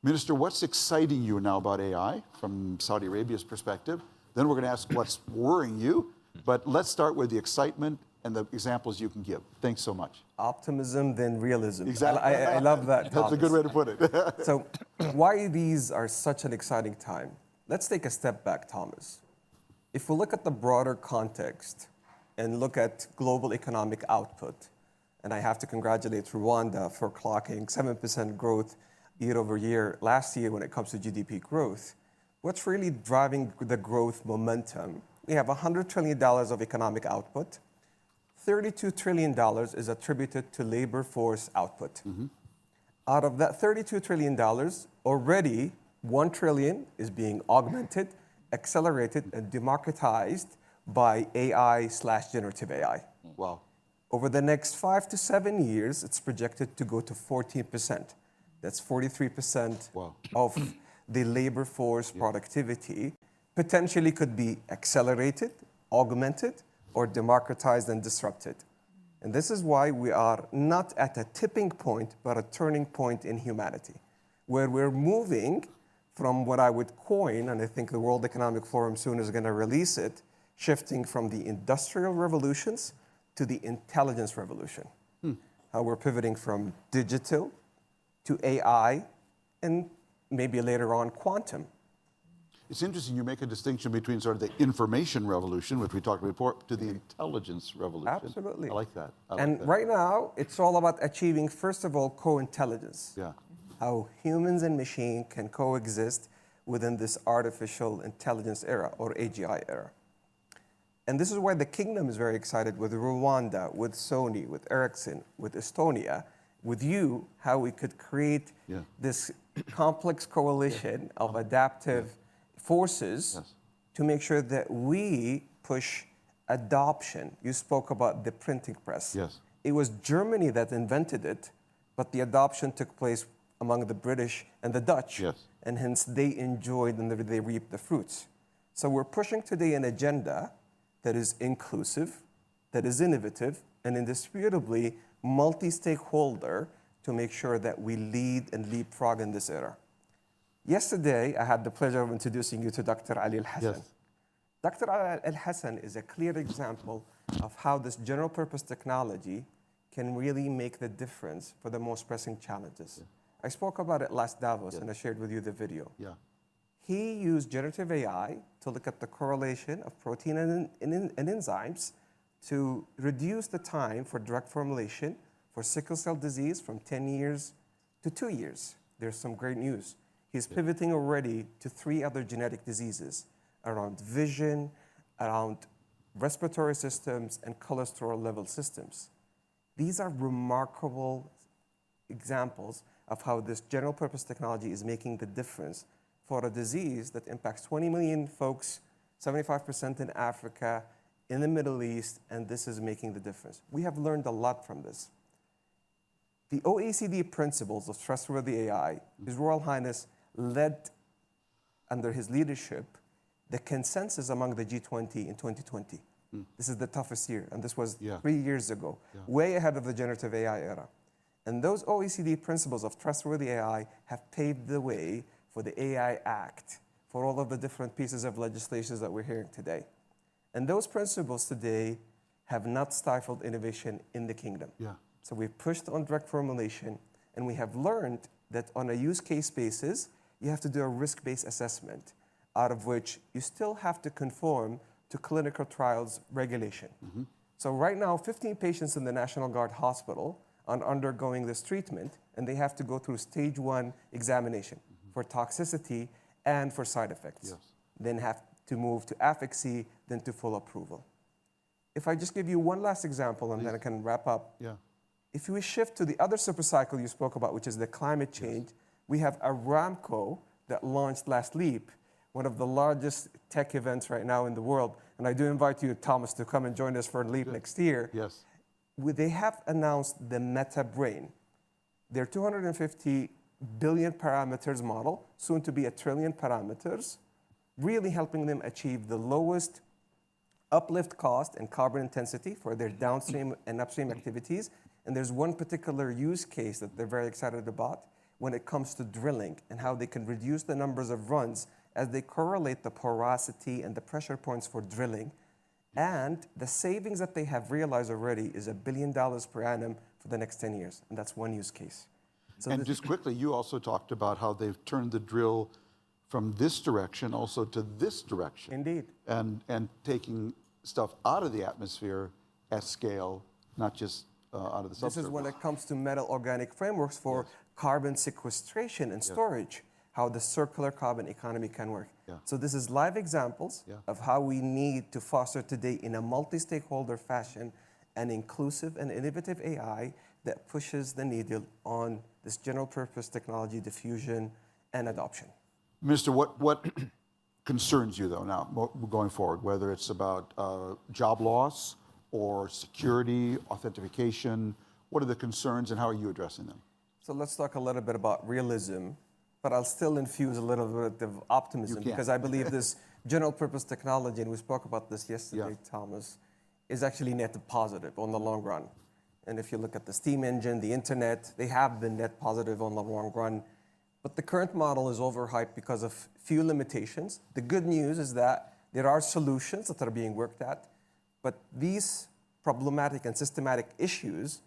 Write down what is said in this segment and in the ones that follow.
Minister, what's exciting you now about AI from Saudi Arabia's perspective? Then we're going to ask what's worrying you. But let's start with the excitement and the examples you can give. Thanks so much. Optimism, then realism. Exactly. I love that, Thomas. That's a good way to put it. So why these are such an exciting time? Let's take a step back, Thomas. If we look at the broader context and look at global economic output, and I have to congratulate Rwanda for clocking 7% growth year over year last year when it comes to GDP growth, what's really driving the growth momentum? We have $100 trillion of economic output. $32 trillion is attributed to labor force output. Out of that $32 trillion, already $1 trillion is being augmented, accelerated, and democratized by AI/generative AI. Wow. Over the next 5 to 7 years, it's projected to go to 14%. That's 43% Wow. of the labor force productivity potentially could be accelerated, augmented, or democratized and disrupted. And this is why we are not at a tipping point, but a turning point in humanity, where we're moving from what I would coin, and I think the World Economic Forum soon is going to release it, shifting from the industrial revolutions to the intelligence revolution. How we're pivoting from digital to AI and maybe later on quantum. It's interesting you make a distinction between sort of the information revolution, which we talked about before, to the intelligence revolution. Absolutely. I like that. Right now, it's all about achieving, first of all, co-intelligence. Yeah. How humans and machine can coexist within this artificial intelligence era or AGI era. And this is why the kingdom is very excited with Rwanda, with Sony, with Ericsson, with Estonia, with you, how we could create this complex coalition of adaptive forces to make sure that we push adoption. You spoke about the printing press. Yes. It was Germany that invented it, but the adoption took place among the British and the Dutch. Yes. And hence they enjoyed and they reaped the fruits. So we're pushing today an agenda that is inclusive, that is innovative, and indisputably multi-stakeholder to make sure that we lead and leapfrog in this era. Yesterday, I had the pleasure of introducing you to Dr. Ali Al-Hassan. Yes. Dr. Ali Al-Hassan is a clear example of how this general purpose technology can really make the difference for the most pressing challenges. Yeah. I spoke about it last Davos, and I shared with you the video. Yeah. He used generative AI to look at the correlation of protein and enzymes to reduce the time for drug formulation for sickle cell disease from 10 years to 2 years. There's some great news. He's pivoting already to 3 other genetic diseases around vision, around respiratory systems, and cholesterol level systems. These are remarkable examples of how this general purpose technology is making the difference for a disease that impacts 20 million folks, 75% in Africa, in the Middle East, and this is making the difference. We have learned a lot from this. The OECD principles of trustworthy AI, His Royal Highness led under his leadership the consensus among the G20 in 2020. This is the toughest year, and this was 3 years ago, way ahead of the generative AI era. And those OECD principles of trustworthy AI have paved the way for the AI Act, for all of the different pieces of legislation that we're hearing today. And those principles today have not stifled innovation in the kingdom. Yeah. So we've pushed on drug formulation, and we have learned that on a use case basis, you have to do a risk-based assessment, out of which you still have to conform to clinical trials regulation. So right now, 15 patients in the National Guard Hospital are undergoing this treatment, and they have to go through stage 1 examination for toxicity and for side effects. Then have to move to efficacy, then to full approval. If I just give you one last example, and then I can wrap up. If we shift to the other super cycle you spoke about, which is the climate change, we have Aramco that launched last LEAP, one of the largest tech events right now in the world. And I do invite you, Thomas, to come and join us for LEAP next year. Yes. They have announced the Meta Brain, their 250 billion parameters model, soon to be 1 trillion parameters, really helping them achieve the lowest uplift cost and carbon intensity for their downstream and upstream activities. And there's one particular use case that they're very excited about, when it comes to drilling and how they can reduce the numbers of runs as they correlate the porosity and the pressure points for drilling. And the savings that they have realized already is $1 billion per annum for the next 10 years. And that's one use case. So And just quickly, you also talked about how they've turned the drill from this direction also to this direction. Indeed. And taking stuff out of the atmosphere at scale, not just out of the subsurface. This is when it comes to metal organic frameworks for carbon sequestration and storage, how the circular carbon economy can work. Yeah. So this is live examples of how we need to foster today in a multi-stakeholder fashion an inclusive and innovative AI that pushes the needle on this general purpose technology diffusion and adoption. Minister, what concerns you though now going forward, whether it's about job loss or security, authentication? What are the concerns and how are you addressing them? So let's talk a little bit about realism, but I'll still infuse a little bit of optimism because I believe this general purpose technology, and we spoke about this yesterday, Thomas, is actually net positive on the long run. And if you look at the steam engine, the internet, they have been net positive on the long run. But the current model is overhyped because of few limitations. The good news is that there are solutions that are being worked at, but these problematic and systematic issues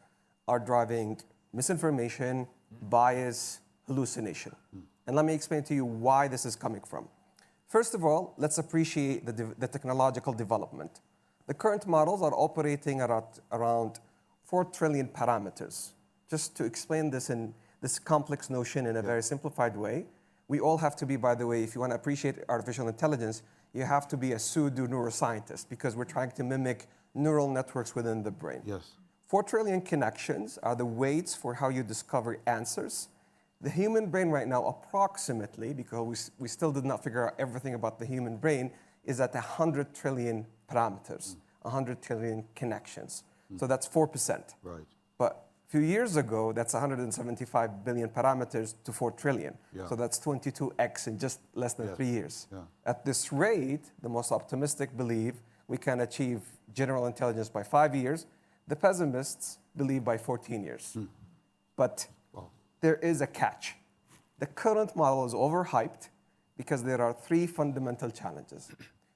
are driving misinformation, bias, hallucination. And let me explain to you why this is coming from. First of all, let's appreciate the technological development. The current models are operating at around 4 trillion parameters. Just to explain this in this complex notion in a very simplified way, we all have to be, by the way, if you want to appreciate artificial intelligence, you have to be a pseudo neuroscientist because we're trying to mimic neural networks within the brain. Yes. 4 trillion connections are the weights for how you discover answers. The human brain right now, approximately, because we still did not figure out everything about the human brain, is at 100 trillion parameters, 100 trillion connections. So that's 4%. Right. But a few years ago, that's 175 billion parameters to 4 trillion. Yeah. So that's 22x in just less than 3 years. Yeah. At this rate, the most optimistic believe we can achieve general intelligence by 5 years. The pessimists believe by 14 years. But there is a catch. The current model is overhyped because there are 3 fundamental challenges.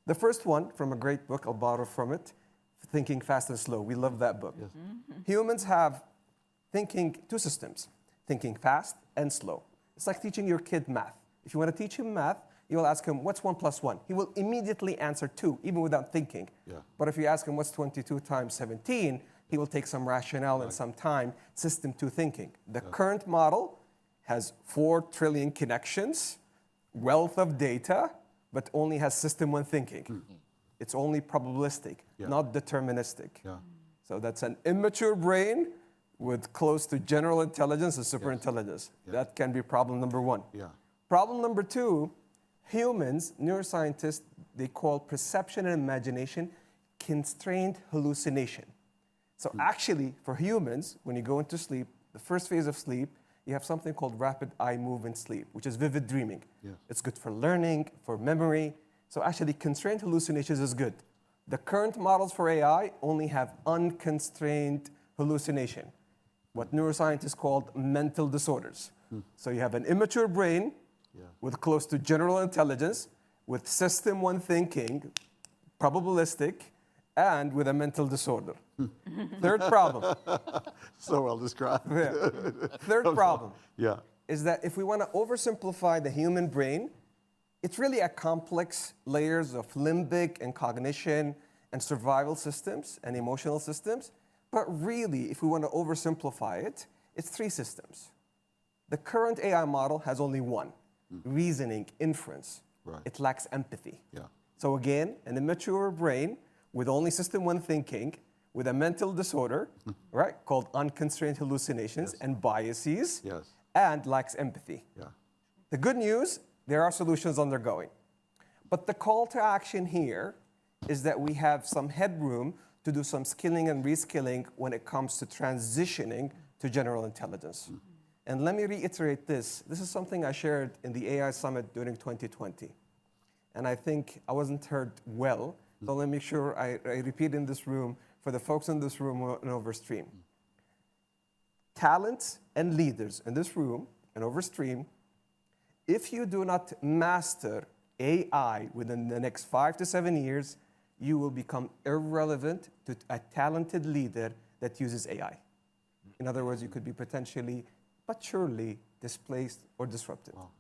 The first one, from a great book, I'll borrow from it, Thinking Fast and Slow. We love that book. Yes. Humans have 2 systems, thinking fast and slow. It's like teaching your kid math. If you want to teach him math, you'll ask him, what's 1 plus 1? He will immediately answer 2, even without thinking. Yeah. But if you ask him, what's 22 times 17, he will take some rationale and some time, system 2 thinking. The current model has 4 trillion connections, wealth of data, but only has system 1 thinking. It's only probabilistic, not deterministic. So that's an immature brain with close to general intelligence and superintelligence. That can be problem number 1. Problem number 2, humans, neuroscientists, they call perception and imagination constrained hallucination. So actually, for humans, when you go into sleep, the first phase of sleep, you have something called rapid eye movement sleep, which is vivid dreaming. It's good for learning, for memory. So actually, constrained hallucinations is good. The current models for AI only have unconstrained hallucination, what neuroscientists call mental disorders. So you have an immature brain with close to general intelligence, with system 1 thinking, probabilistic, and with a mental disorder. Third problem. So well described. Third problem is that if we want to oversimplify the human brain, it's really a complex layers of limbic and cognition and survival systems and emotional systems. But really, if we want to oversimplify it, it's 3 systems. The current AI model has only 1, reasoning, inference. It lacks empathy. So again, an immature brain with only system 1 thinking, with a mental disorder, called unconstrained hallucinations and biases, and lacks empathy. The good news, there are solutions undergoing. But the call to action here is that we have some headroom to do some skilling and reskilling when it comes to transitioning to general intelligence. And let me reiterate this. This is something I shared in the AI Summit during 2020. And I think I wasn't heard well, so let me make sure I repeat in this room for the folks in this room and over stream. Talents and leaders in this room and overstream. If you do not master AI within the next 5 to 7 years, you will become irrelevant to a talented leader that uses AI. In other words, you could be potentially, but surely, displaced or disrupted. Wow.